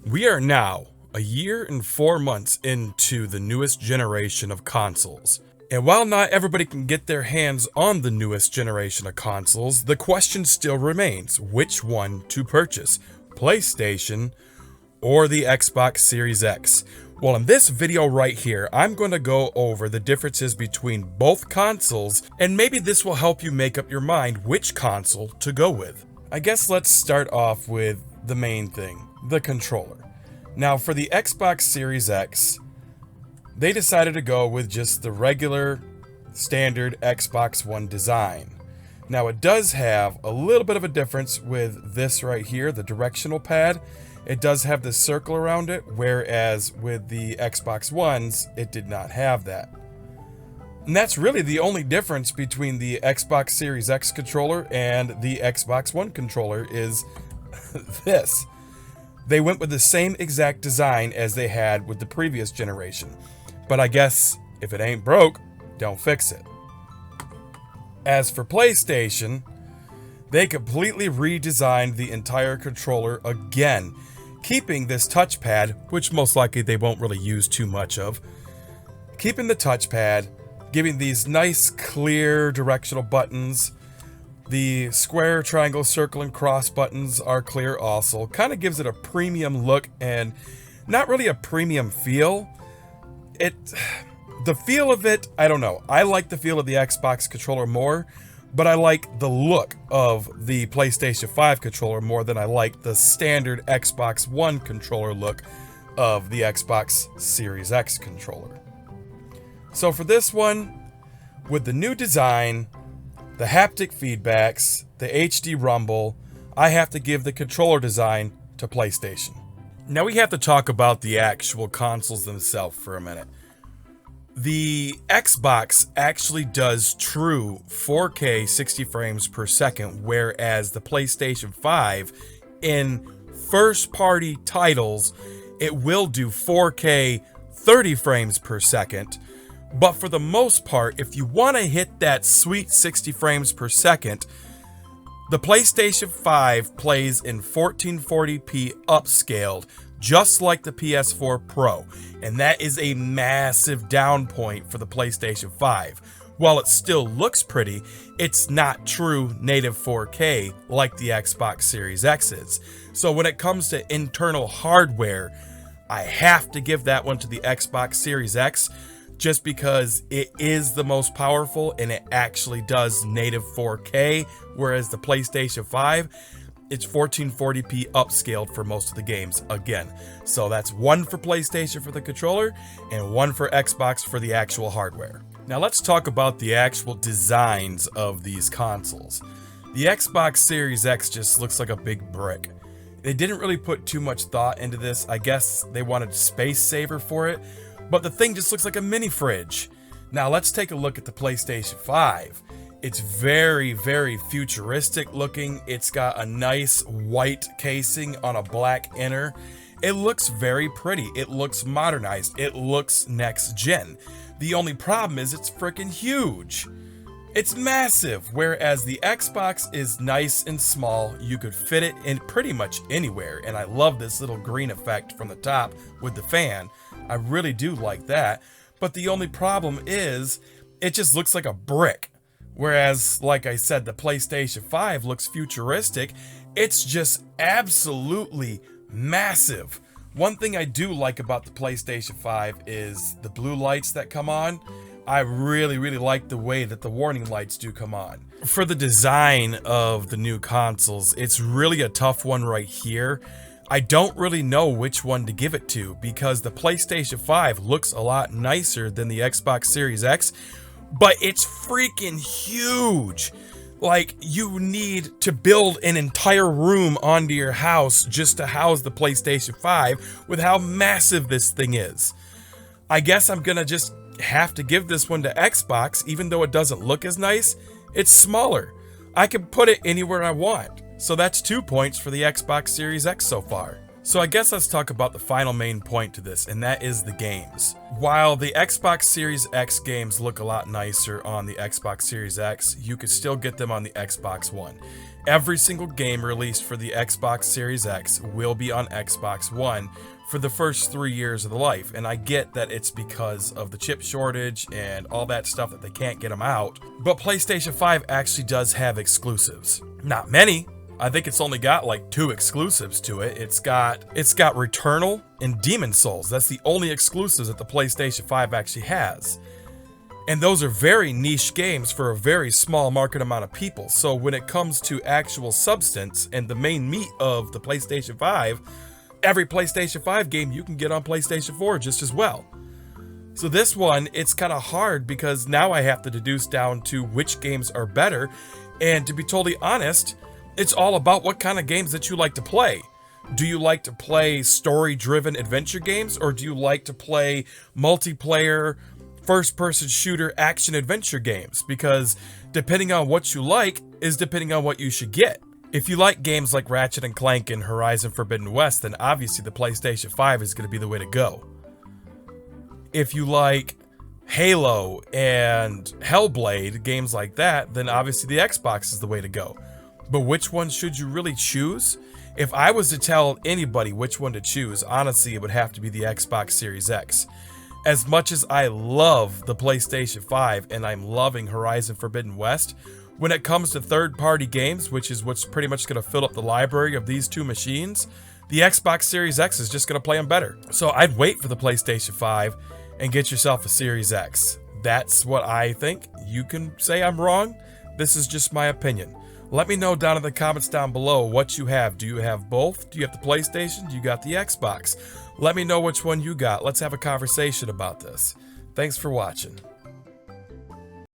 We are now a year and 4 months into the newest generation of consoles. And while not everybody can get their hands on the newest generation of consoles, the question still remains, which one to purchase, PlayStation or the Xbox Series X? Well, in this video right here, I'm going to go over the differences between both consoles, and maybe this will help you make up your mind which console to go with. I guess let's start off with the main thing, the controller. Now for the Xbox Series X, they decided to go with just the regular standard Xbox One design. Now it does have a little bit of a difference with this right here, the directional pad. It does have the circle around it, whereas with the Xbox Ones, it did not have that. And that's really the only difference between the Xbox Series X controller and the Xbox One controller is this. They went with the same exact design as they had with the previous generation. But I guess if it ain't broke, don't fix it. As for PlayStation, they completely redesigned the entire controller again, keeping this touchpad, which most likely they won't really use too much of, keeping the touchpad, giving these nice clear directional buttons. The square, triangle, circle, and cross buttons are clear also. Kind of gives it a premium look and not really a premium feel. The feel of it, I don't know. I like the feel of the Xbox controller more, but I like the look of the PlayStation 5 controller more than I like the standard Xbox One controller look of the Xbox Series X controller. So for this one, with the new design, the haptic feedbacks, the HD rumble, I have to give the controller design to PlayStation. Now we have to talk about the actual consoles themselves for a minute. The Xbox actually does true 4K 60 frames per second, whereas the PlayStation 5 in first-party titles, it will do 4K 30 frames per second. But for the most part, if you want to hit that sweet 60 frames per second, the PlayStation 5 plays in 1440p upscaled, just like the PS4 Pro, and that is a massive down point for the PlayStation 5. While it still looks pretty, it's not true native 4K like the Xbox Series X is. So when it comes to internal hardware, I have to give that one to the Xbox Series X, just because it is the most powerful and it actually does native 4K, whereas the PlayStation 5, it's 1440p upscaled for most of the games again. So that's one for PlayStation for the controller and one for Xbox for the actual hardware. Now let's talk about the actual designs of these consoles. The Xbox Series X just looks like a big brick. They didn't really put too much thought into this. I guess they wanted space saver for it, but the thing just looks like a mini fridge. Now let's take a look at the PlayStation 5. It's very, very futuristic looking. It's got a nice white casing on a black inner. It looks very pretty. It looks modernized. It looks next gen. The only problem is it's freaking huge. It's massive, whereas the Xbox is nice and small. You could fit it in pretty much anywhere, and I love this little green effect from the top with the fan. I really do like that, but the only problem is it just looks like a brick. Whereas, like I said, the PlayStation 5 looks futuristic. It's just absolutely massive. One thing I do like about the PlayStation 5 is the blue lights that come on. I really, really like the way that the warning lights do come on. For the design of the new consoles, it's really a tough one right here. I don't really know which one to give it to because the PlayStation 5 looks a lot nicer than the Xbox Series X, but it's freaking huge. Like, you need to build an entire room onto your house just to house the PlayStation 5 with how massive this thing is. I guess I'm gonna just have to give this one to Xbox, even though it doesn't look as nice. It's smaller. I can put it anywhere I want. So that's 2 points for the Xbox Series X so far. So I guess let's talk about the final main point to this, and that is the games. While the Xbox Series X games look a lot nicer on the Xbox Series X, you could still get them on the Xbox One. Every single game released for the Xbox Series X will be on Xbox One for the first 3 years of the life, and I get that it's because of the chip shortage and all that stuff that they can't get them out, but PlayStation 5 actually does have exclusives. Not many. I think it's only got like 2 exclusives to it. It's got Returnal and Demon Souls. That's the only exclusives that the PlayStation 5 actually has. And those are very niche games for a very small market amount of people. So when it comes to actual substance and the main meat of the PlayStation 5, every PlayStation 5 game you can get on PlayStation 4 just as well. So this one, it's kind of hard because now I have to deduce down to which games are better. And to be totally honest, it's all about what kind of games that you like to play. Do you like to play story-driven adventure games, or do you like to play multiplayer, first-person shooter action-adventure games? Because depending on what you like is depending on what you should get. If you like games like Ratchet & Clank and Horizon Forbidden West, then obviously the PlayStation 5 is going to be the way to go. If you like Halo and Hellblade, games like that, then obviously the Xbox is the way to go. But which one should you really choose? If I was to tell anybody which one to choose, honestly, it would have to be the Xbox Series X. As much as I love the PlayStation 5 and I'm loving Horizon Forbidden West, when it comes to third-party games, which is what's pretty much going to fill up the library of these two machines, the Xbox Series X is just going to play them better. So I'd wait for the PlayStation 5 and get yourself a Series X. That's what I think. You can say I'm wrong. This is just my opinion. Let me know down in the comments down below what you have. Do you have both? Do you have the PlayStation? Do you got the Xbox? Let me know which one you got. Let's have a conversation about this. Thanks for watching.